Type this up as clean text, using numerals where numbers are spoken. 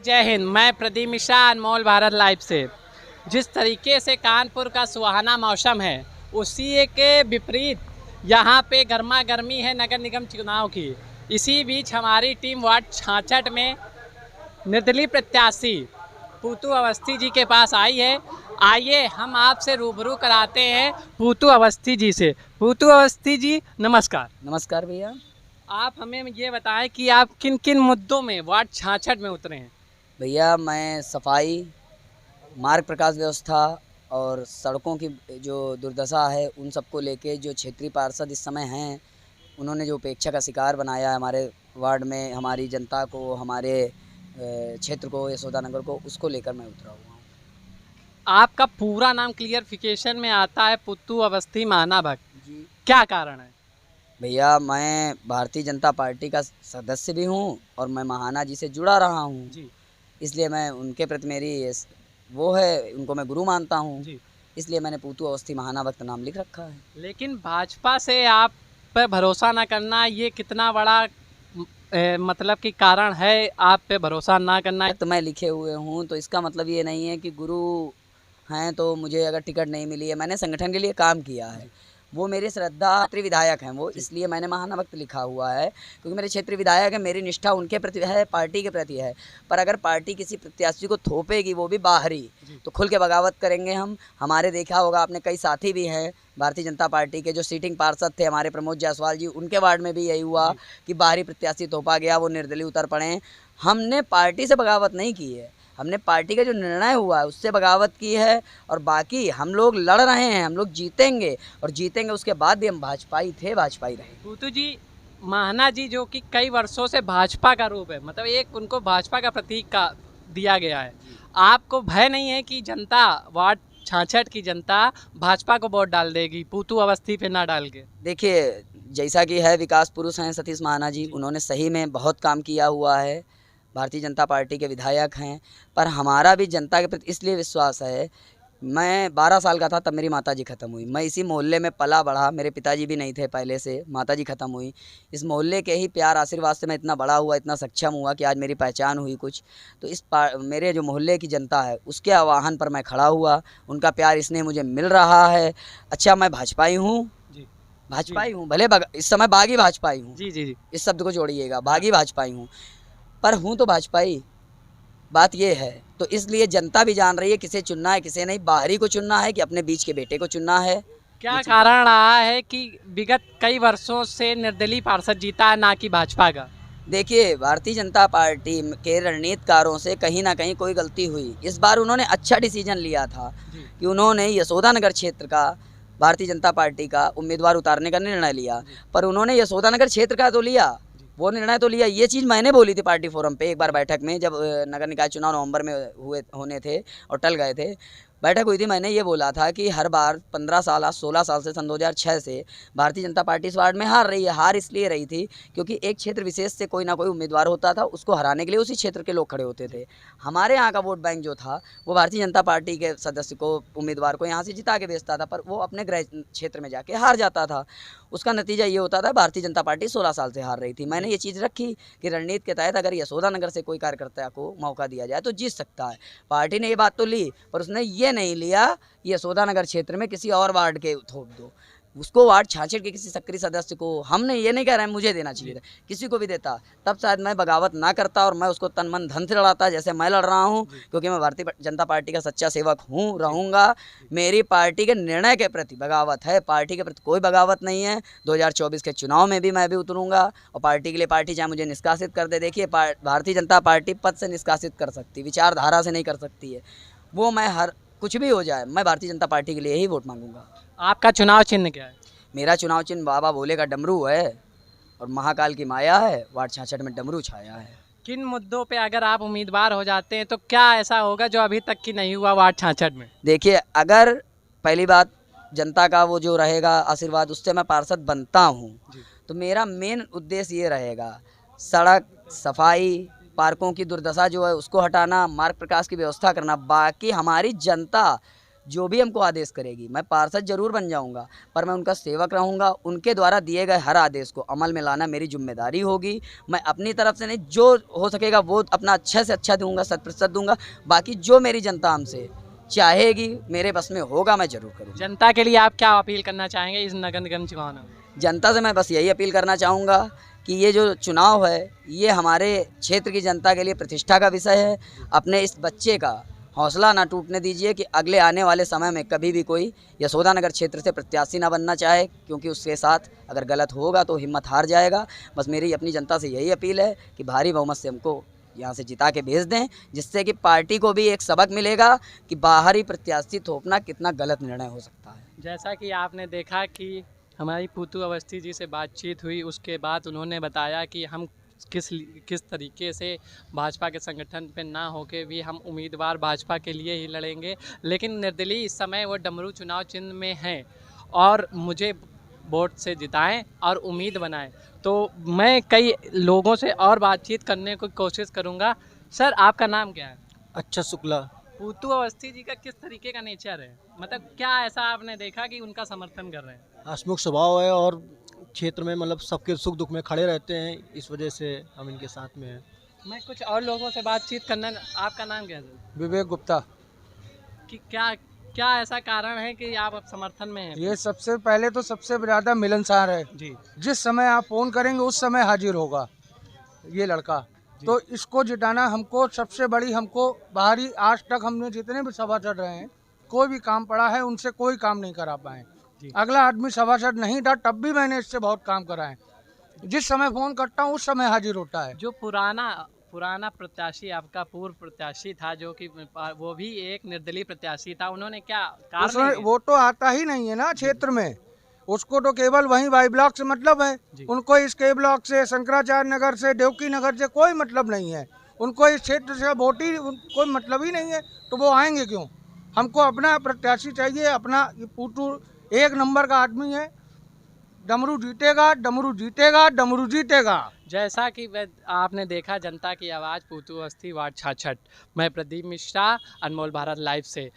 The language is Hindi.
जय हिंद। मैं प्रदीप मिश्रा, अनमोल भारत लाइव से। जिस तरीके से कानपुर का सुहाना मौसम है, उसी के विपरीत यहाँ पे गर्मा गर्मी है नगर निगम चुनाव की। इसी बीच हमारी टीम वार्ड 66 में निर्दलीय प्रत्याशी पूतू अवस्थी जी के पास आई है। आइए हम आपसे रूबरू कराते हैं पूतू अवस्थी जी से। पूतू अवस्थी जी नमस्कार। नमस्कार भैया। आप हमें ये बताएं कि आप किन किन मुद्दों में वार्ड 66 में उतरे हैं। भैया मैं सफाई, मार्ग प्रकाश व्यवस्था और सड़कों की जो दुर्दशा है उन सबको लेके जो क्षेत्रीय पार्षद इस समय हैं, उन्होंने जो उपेक्षा का शिकार बनाया है हमारे वार्ड में, हमारी जनता को, हमारे क्षेत्र को, यशोदा नगर को, उसको लेकर मैं उतरा हुआ हूँ। आपका पूरा नाम क्लियरिफिकेशन में आता है पूतू अवस्थी महानाभक्त जी क्या कारण है? भैया, मैं भारतीय जनता पार्टी का सदस्य भी हूँ और मैं महाना जी से जुड़ा रहा हूँ जी इसलिए मैं उनके प्रति मेरी वो है, उनको मैं गुरु मानता हूँ। जी। इसलिए मैंने पूतू अवस्थी महानाभक्त नाम लिख रखा है। लेकिन भाजपा से आप पे भरोसा ना करना, ये कितना बड़ा मतलब कि कारण है आप पे भरोसा ना करना? तो मैं लिखे हुए हूँ तो इसका मतलब ये नहीं है कि गुरु हैं तो मुझे अगर टिकट नहीं मिली है। मैंने संगठन के लिए काम किया है, वो मेरे श्रद्धा क्षेत्रीय विधायक हैं वो, इसलिए मैंने महानाभक्त लिखा हुआ है क्योंकि मेरे क्षेत्रीय विधायक है। मेरी निष्ठा उनके प्रति है, पार्टी के प्रति है। पर अगर पार्टी किसी प्रत्याशी को थोपेगी, वो भी बाहरी, तो खुल के बगावत करेंगे हम। हमारे देखा होगा आपने, कई साथी भी हैं भारतीय जनता पार्टी के जो सीटिंग पार्षद थे हमारे प्रमोद जायसवाल जी, उनके वार्ड में भी यही हुआ कि बाहरी प्रत्याशी थोपा गया, वो निर्दलीय उतर पड़े। हमने पार्टी से बगावत नहीं की है, हमने पार्टी का जो निर्णय हुआ है उससे बगावत की है। और बाकी हम लोग लड़ रहे हैं, हम लोग जीतेंगे और जीतेंगे उसके बाद भी हम भाजपाई थे, भाजपाई रहेंगे। पूतू जी, महाना जी जो कि कई वर्षों से भाजपा का रूप है, मतलब एक उनको भाजपा का प्रतीक का दिया गया है। आपको भय नहीं है कि जनता, वार्ड 66 की जनता भाजपा को वोट डाल देगी, पूतू अवस्थी पे ना डाल के? देखिए, जैसा कि है, विकास पुरुष हैं सतीश महाना जी, उन्होंने सही में बहुत काम किया हुआ है, भारतीय जनता पार्टी के विधायक हैं। पर हमारा भी जनता के प्रति इसलिए विश्वास है, मैं 12 साल का था तब मेरी माताजी ख़त्म हुई। मैं इसी मोहल्ले में पला बढ़ा, मेरे पिताजी भी नहीं थे पहले से, माताजी ख़त्म हुई। इस मोहल्ले के ही प्यार आशीर्वाद से मैं इतना बड़ा हुआ, इतना सक्षम हुआ कि आज मेरी पहचान हुई कुछ। तो मेरे जो मोहल्ले की जनता है उसके आह्वान पर मैं खड़ा हुआ, उनका प्यार इसने मुझे मिल रहा है। अच्छा, मैं भाजपाई हूँ, भाजपाई हूँ, भले इस समय बागी भाजपाई हूँ। जी जी जी। इस शब्द को जोड़िएगा, बागी भाजपाई हूँ, पर हूँ तो भाजपाई। बात ये है, तो इसलिए जनता भी जान रही है किसे चुनना है, किसे नहीं। बाहरी को चुनना है कि अपने बीच के बेटे को चुनना है। क्या कारण रहा है कि विगत कई वर्षों से निर्दलीय पार्षद जीता है, ना कि भाजपा का? देखिए, भारतीय जनता पार्टी के रणनीतिकारों से कहीं ना कहीं कोई गलती हुई। इस बार उन्होंने अच्छा डिसीजन लिया था कि उन्होंने यशोदा नगर क्षेत्र का भारतीय जनता पार्टी का उम्मीदवार उतारने का निर्णय लिया। पर उन्होंने यशोदा नगर क्षेत्र का तो लिया, वो निर्णय तो लिया। ये चीज़ मैंने बोली थी पार्टी फोरम पे एक बार बैठक में, जब नगर निकाय चुनाव नवंबर में होने थे और टल गए थे, बैठक हुई थी। मैंने ये बोला था कि हर बार 15 साल, आज 16 साल से, सन 2006 से भारतीय जनता पार्टी इस वार्ड में हार रही है। हार इसलिए रही थी क्योंकि एक क्षेत्र विशेष से कोई ना कोई उम्मीदवार होता था, उसको हराने के लिए उसी क्षेत्र के लोग खड़े होते थे। हमारे यहाँ का वोट बैंक जो था वो भारतीय जनता पार्टी के सदस्य को, उम्मीदवार को यहाँ से जिता के बेचता था, पर वो अपने गृह क्षेत्र में जाके हार जाता था। उसका नतीजा ये होता था, भारतीय जनता पार्टी 16 साल से हार रही थी। मैंने ये चीज़ रखी कि रणनीति के तहत अगर यशोदा नगर से कोई कार्यकर्ता को मौका दिया जाए तो जीत सकता है। पार्टी ने ये बात तो ली, पर उसने ये नहीं लिया यशोदा नगर क्षेत्र में किसी और वार्ड के थोप दो, उसको वार्ड 66 के किसी सक्रिय सदस्य को। हमने ये नहीं कह रहे हैं मुझे देना चाहिए था, किसी को भी देता तब शायद मैं बगावत ना करता और मैं उसको तन मन धन से लड़ाता जैसे मैं लड़ रहा हूँ, क्योंकि मैं भारतीय जनता पार्टी का सच्चा सेवक हूँ, रहूँगा। मेरी पार्टी के निर्णय के प्रति बगावत है, पार्टी के प्रति कोई बगावत नहीं है। 2024 के चुनाव में भी मैं भी उतरूँगा और पार्टी के लिए पार्टी चाहे मुझे निष्कासित कर दे। देखिए, भारतीय जनता पार्टी पद से निष्कासित कर सकती, विचारधारा से नहीं कर सकती है। वो मैं कुछ भी हो जाए, मैं भारतीय जनता पार्टी के लिए ही वोट मांगूंगा। आपका चुनाव चिन्ह क्या है? मेरा चुनाव चिन्ह बाबा भोले का डमरू है और महाकाल की माया है। वार्ड 66 में डमरू छाया है। किन मुद्दों पे अगर आप उम्मीदवार हो जाते हैं तो क्या ऐसा होगा जो अभी तक की नहीं हुआ वार्ड 66 में? देखिए, अगर पहली बात जनता का वो जो रहेगा आशीर्वाद, उससे मैं पार्षद बनता हूँ, तो मेरा मेन उद्देश्य ये रहेगा, सड़क सफाई, पार्कों की दुर्दशा जो है उसको हटाना, मार्ग प्रकाश की व्यवस्था करना। बाकी हमारी जनता जो भी हमको आदेश करेगी, मैं पार्षद जरूर बन जाऊंगा, पर मैं उनका सेवक रहूंगा। उनके द्वारा दिए गए हर आदेश को अमल में लाना मेरी जिम्मेदारी होगी। मैं अपनी तरफ से नहीं, जो हो सकेगा वो अपना अच्छे से अच्छा दूंगा, 100% दूंगा। बाकी जो मेरी जनता हमसे चाहेगी, मेरे बस में होगा, मैं जरूर करूँगा। जनता के लिए आप क्या अपील करना चाहेंगे इस नगर निगम चुनाव में? जनता से मैं बस यही अपील करना चाहूँगा कि ये जो चुनाव है, ये हमारे क्षेत्र की जनता के लिए प्रतिष्ठा का विषय है। अपने इस बच्चे का हौसला ना टूटने दीजिए कि अगले आने वाले समय में कभी भी कोई यशोदा नगर क्षेत्र से प्रत्याशी ना बनना चाहे, क्योंकि उसके साथ अगर गलत होगा तो हिम्मत हार जाएगा। बस मेरी अपनी जनता से यही अपील है कि भारी बहुमत से हमको यहाँ से जिता के भेज दें, जिससे कि पार्टी को भी एक सबक मिलेगा कि बाहरी प्रत्याशी थोपना कितना गलत निर्णय हो सकता है। जैसा कि आपने देखा कि हमारी पूतू अवस्थी जी से बातचीत हुई, उसके बाद उन्होंने बताया कि हम किस तरीके से भाजपा के संगठन पे ना होके भी हम उम्मीदवार भाजपा के लिए ही लड़ेंगे, लेकिन निर्दलीय इस समय वो डमरू चुनाव चिन्ह में हैं और मुझे वोट से जिताएं और उम्मीद बनाएं। तो मैं कई लोगों से और बातचीत करने की कोशिश करूंगा। सर, आपका नाम क्या है? अच्छा शुक्ला। पूतू अवस्थी जी का किस तरीके का नेचर है, मतलब क्या ऐसा आपने देखा कि उनका समर्थन कर रहे हैं? हंसमुख स्वभाव है और क्षेत्र में मतलब सबके सुख दुख में खड़े रहते हैं, इस वजह से हम इनके साथ में हैं। मैं कुछ और लोगों से बातचीत करना। आपका नाम क्या है? विवेक गुप्ता। कि क्या क्या ऐसा कारण है कि आप अब समर्थन में हैं? ये सबसे पहले तो सबसे ज़्यादा मिलनसार है जी जिस समय आप फ़ोन करेंगे उस समय हाजिर होगा ये लड़का। तो इसको जिताना हमको सबसे बड़ी, हमको बाहरी आज तक हमने जितने भी सभासद रहे हैं, कोई भी काम पड़ा है उनसे कोई काम नहीं करा पाए। अगला आदमी सभासद नहीं था तब भी मैंने इससे बहुत काम कराए। जिस समय फ़ोन करता हूँ उस समय हाजिर होता है। जो पुराना प्रत्याशी आपका पूर्व प्रत्याशी था, जो कि वो भी एक निर्दलीय प्रत्याशी था, उन्होंने क्या उसमें कारण? वो तो आता ही नहीं है ना क्षेत्र में, उसको तो केवल वहीं वाई ब्लॉक से मतलब है। उनको इस के ब्लॉक से, शंकराचार्य नगर से, देवकी नगर से कोई मतलब नहीं है। उनको इस क्षेत्र से वोट ही कोई मतलब ही नहीं है, तो वो आएंगे क्यों? हमको अपना प्रत्याशी चाहिए, अपना। पूतू एक नंबर का आदमी है। डमरू जीतेगा, डमरू जीतेगा, डमरू जीतेगा। जैसा कि आपने देखा, जनता की आवाज़, पूतू अवस्थी, वार्ड 66। मैं प्रदीप मिश्रा, अनमोल भारत लाइव से।